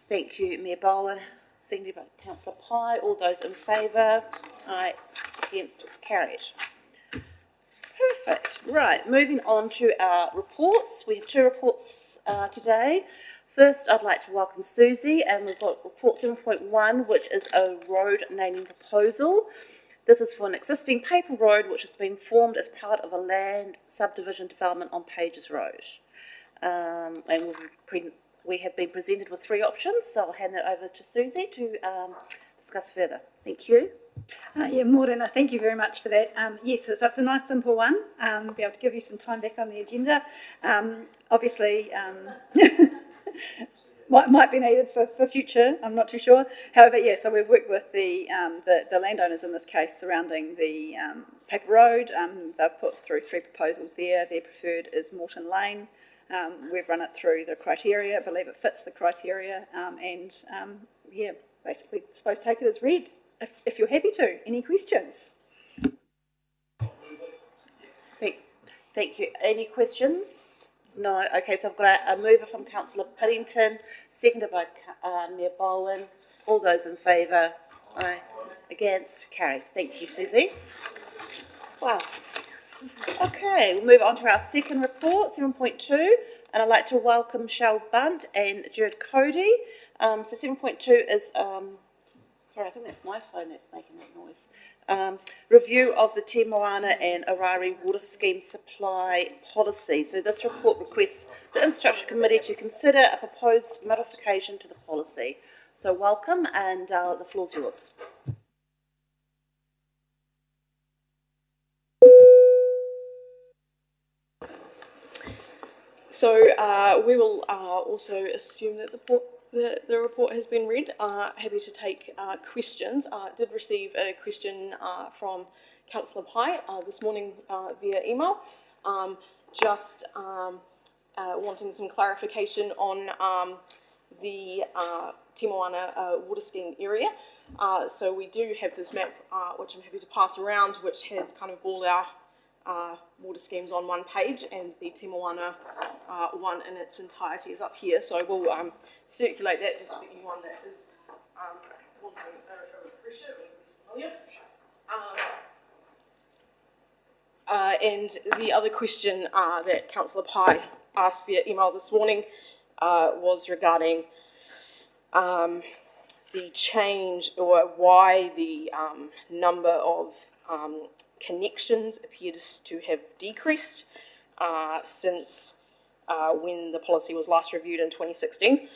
Thank you, Mayor Bowen. Seconded by Councillor Pye. All those in favour? Aye. Against? Carried. Perfect. Right, moving on to our reports. We have two reports today. First, I'd like to welcome Susie, and we've got report 7.1, which is a road naming proposal. This is for an existing paper road which has been formed as part of a land subdivision development on Pages Road. And we have been presented with three options, so I'll hand that over to Susie to discuss further. Thank you. Morena, thank you very much for that. Yes, so it's a nice simple one. Be able to give you some time back on the agenda. Obviously, might be needed for future, I'm not too sure. However, yeah, so we've worked with the landowners in this case surrounding the paper road. They've put through three proposals there. Their preferred is Morton Lane. We've run it through the criteria, I believe it fits the criteria, yeah, basically supposed to take it as read, if you're happy to. Any questions? Thank you. Any questions? No. Okay, so I've got a mover from Councillor Piddington, seconded by Mayor Bowen. All those in favour? Aye. Against? Carried. Thank you, Susie. Wow. Okay, we'll move on to our second report, 7.2, and I'd like to welcome Michelle Bunt and Jared Cody. So 7.2 is, sorry, I think that's my phone that's making that noise. Review of the Te Moana and Orari Water Scheme Supply Policy. So this report requests the Infrastructure Committee to consider a proposed modification to the policy. So welcome, and the floor's yours. So we will also assume that the report has been read. Happy to take questions. Did receive a question from Councillor Pye this morning via email, just wanting some clarification on the Te Moana water scheme area. So we do have this map, which I'm happy to pass around, which has kind of all our water schemes on one page, and the Te Moana one in its entirety is up here. So I will circulate that just for anyone that is wanting a refresher or is familiar. And the other question that Councillor Pye asked via email this morning was regarding the change, or why the number of connections appears to have decreased since when the policy was last reviewed in 2016.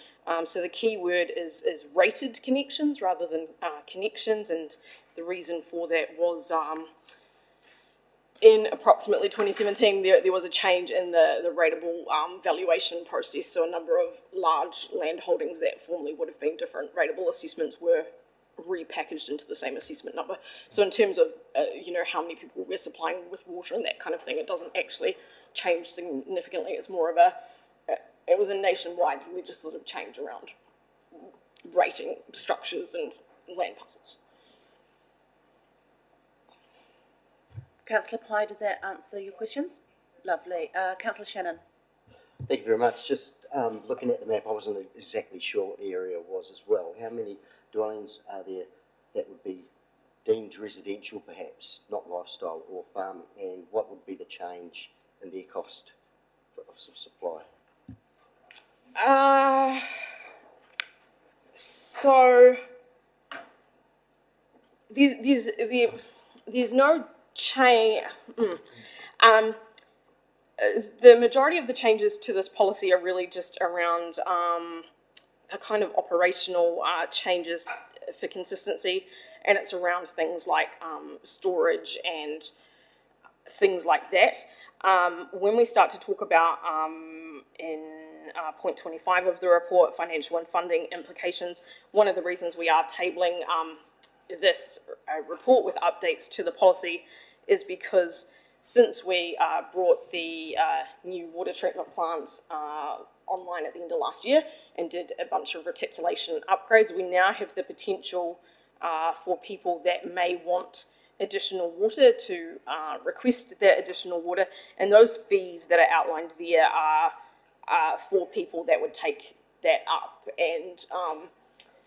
So the key word is rated connections rather than connections, and the reason for that was in approximately 2017 there was a change in the rateable valuation process. So a number of large land holdings that formerly would have been different rateable assessments were repackaged into the same assessment number. So in terms of how many people we're supplying with water and that kind of thing, it doesn't actually change significantly. It's more of it was a nationwide legislative change around rating structures and land parcels. Councillor Pye, does that answer your questions? Lovely. Councillor Shannon. Thank you very much. Just looking at the map, I wasn't exactly sure what the area was as well. How many dwellings are there that would be deemed residential, perhaps, not lifestyle or farming, and what would be the change in their cost of supply? So there's no change. The majority of the changes to this policy are really just around a kind of operational changes for consistency, and it's around things like storage and things like that. When we start to talk about in point 25 of the report, financial and funding implications, one of the reasons we are tabling this report with updates to the policy is because since we brought the new water treatment plants online at the end of last year and did a bunch of reticulation upgrades, we now have the potential for people that may want additional water to request that additional water, and those fees that are outlined there are for people that would take that up and,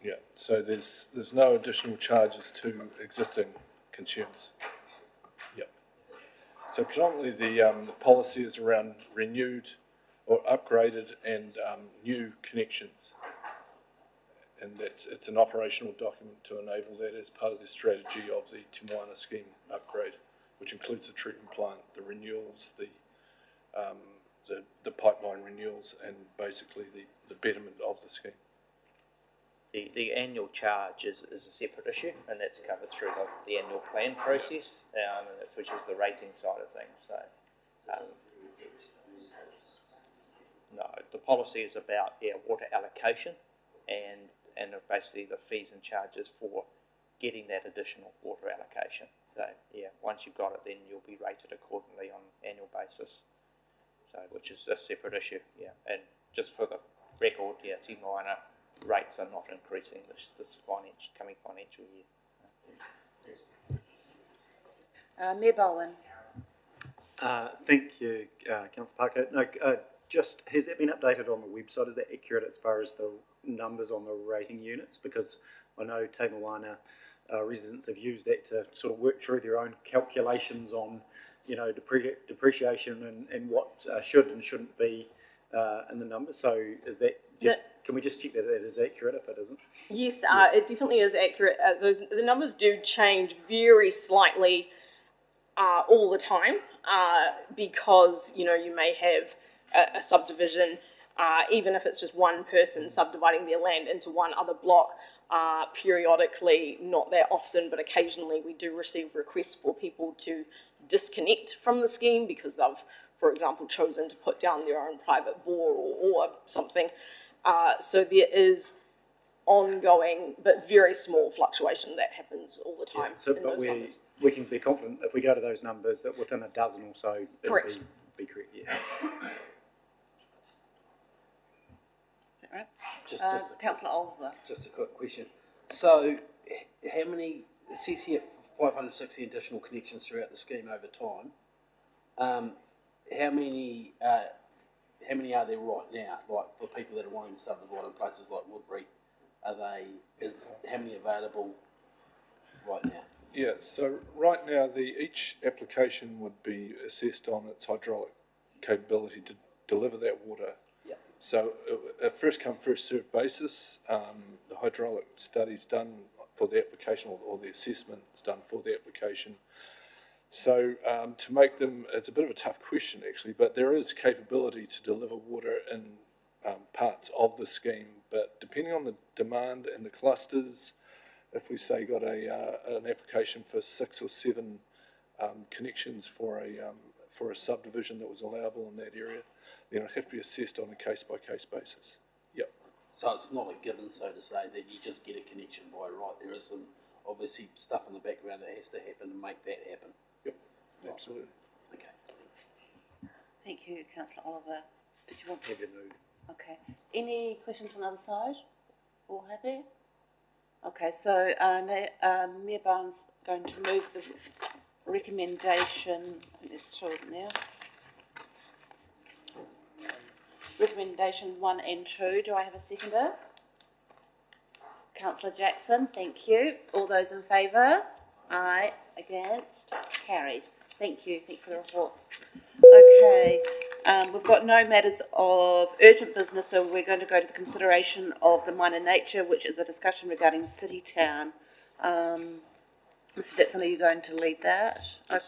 Yeah, so there's no additional charges to existing consumers. Yep. So predominantly the policy is around renewed or upgraded and new connections. And it's an operational document to enable that as part of the strategy of the Te Moana scheme upgrade, which includes the treatment plant, the renewals, the pipeline renewals, and basically the betterment of the scheme. The annual charge is a separate issue, and that's covered through the annual plan process, which is the rating side of things. So, no, the policy is about water allocation and basically the fees and charges for getting that additional water allocation. So, once you've got it, then you'll be rated accordingly on an annual basis. So, which is a separate issue, and just for the record, Te Moana rates are not increasing this coming financial year. Mayor Bowen. Thank you, Councillor Parker. No, just, has that been updated on the website? Is that accurate as far as the numbers on the rating units? Because I know Te Moana residents have used that to sort of work through their own calculations on, depreciation and what should and shouldn't be in the numbers. So is that, can we just check that that is accurate if it isn't? yes, it definitely is accurate. The numbers do change very slightly all the time because, you may have a subdivision, even if it's just one person subdividing their land into one other block, periodically, not that often, but occasionally we do receive requests for people to disconnect from the scheme because they've, for example, chosen to put down their own private bore or something. So there is ongoing but very small fluctuation that happens all the time in those numbers. We can be confident if we go to those numbers that within a dozen or so, it'll Correct. be correct, Is that right? Councillor Oliver. Just a quick question. So, how many, it says here 560 additional connections throughout the scheme over time. How many are there right now? Like for people that are wanting to subdivide in places like Woodbury, how many available right now? Yeah, so right now each application would be assessed on its hydraulic capability to deliver that water. Yep. So a first come first served basis, the hydraulic study's done for the application or the assessment is done for the application. So to make them, it's a bit of a tough question actually, but there is capability to deliver water in parts of the scheme, but depending on the demand and the clusters, if we say got an application for 6 or 7 connections for a subdivision that was allowable in that area, then it'd have to be assessed on a case-by-case basis. Yep. So it's not a given, so to say, that you just get a connection by right. There is some obviously stuff in the background that has to happen to make that happen. Yep. Absolutely. Okay, thanks. Thank you, Councillor Oliver. Did you want to? Happy to move. Okay. Any questions from the other side? All happy? Okay, so Mayor Barnes going to move the recommendation. I think there's 2, isn't there? Recommendation 1 and 2. Do I have a seconder? Councillor Jackson, thank you. All those in favour? Aye. Against? Carried. Thank you. Thank you for the report. Okay. We've got no matters of urgent business, so we're going to go to the consideration of the minor nature, which is a discussion regarding City Town. Mr Dixon, are you going to lead that? Okay.